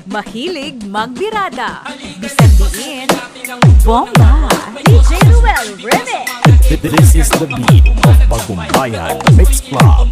Mahilig magbirada. Bisag diin, bomba. DJ Ruel Remix. This is the beat of Bagumbayan Mix Club.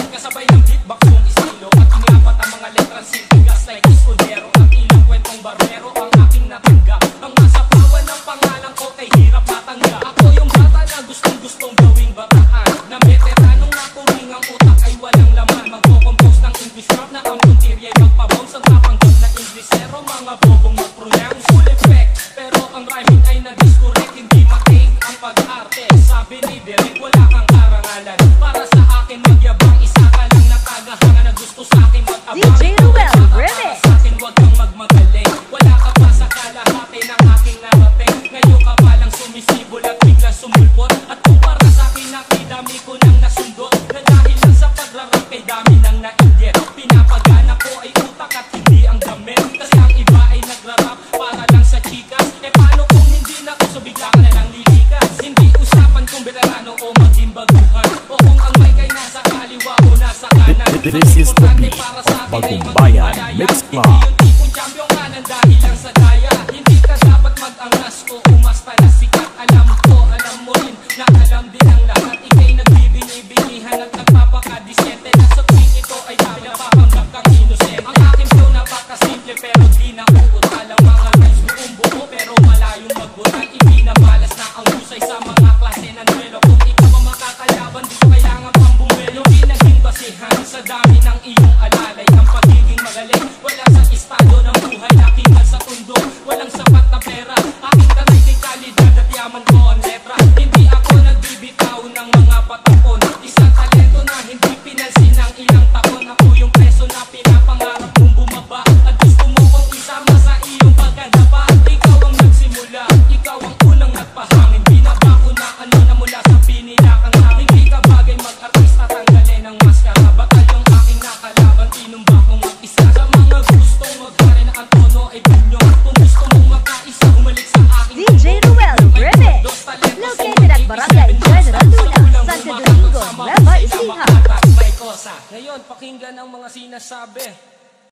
Kasabay ng beatbox kong estilo at iniapat ang mga letrang sintigas like Escudero at ilang kwentong barbero ang aking natanggap. Ang masapawan ng pangalan ko kay hirap matanggap. Ako yung bata na gustong gawing bataan, na veteranong naturing ang utak ay walang laman. Magko-compose ng English rap na ang puntirya ay magpabounce ang tapanggap na Inglesero. Mga bobong mag-pronounce full effect, pero ang rhyming ay na-discorrect. Hindi matig ang pag-arte, sabi ni Derek wala kang karangalan. Para sa akin magyabang isa ka lang nakagahanga na gusto sa akin mag-abang. DJ Ruel Remix. Sa akin wag kang magmagaling, wala ka pa sa kalahati ng aking narating. Ngayon ka palang sumisibol at bigla sumulpot. At kung para sa akin nakidami ko nang nasundot, na dahil lang sa pagrarap kay dami nang nainggit. Pinapagana ko ay utak at hindi ang damit, kasi ang iba ay nagrarap para lang sa chikas. E paano kung hindi na ko, so bigla ka na lang lilikas. Hindi usapan kung veterano o maging baguhan, o kung ang mic ay nasa kaliwa o nasa kanan. This is the beat of Bagumbayan Mix Club. Yung tipong champion ka nang dahil lang sa daya. Hindi ka dapat mag-angas o umasta na sikat. Alam ko, alam mo rin na alam din ang lahat. Ika'y nagbibini-binihan at nagpapakadisente na sa tweet ito ay dami napapanggap kang inosente. Ang aking flow napakasimple pero di na uutal. Ang mga lines buong buo pero malayong magbutal. Ibinamalas na ang husay sa mga klase ng duelo. Kung ikaw ang makakalaban, di ko kailangan pang bumuelo. Di naging basihan sa dami ng iyong alalay ang pagiging magaling. Wala sa estado ng buhay, nakingan sa tundo. Walang sapat na pera, aking tanay kay kalidad at yaman ko ang letra. Hindi ako nagbibitaw ng mga patapon, isang talento na hindi pinansin ng ilang taon. Ako yung preso na pinapangarap mong bumaba, at gusto mo kong isama sa iyong pagkanda pa. Ikaw ang nagsimula, ikaw ang unang nagpahangin. Binaba ko na ano na mula sa pinilakang hangin. Hindi ka bagay mag-artista, tanggalin ang maskara. Bakal yung aking nakalaban, tinumba kong mag-isa. Sa mga gustong magpare na ang tono ay bunyo. Kung gusto mong makaisa, humalik sa aking DJ Ruel Remix. Located at Barangay General Luna, Santo Domingo, Nueva Ecija. Ngayon, pakinggan ang mga sinasabi.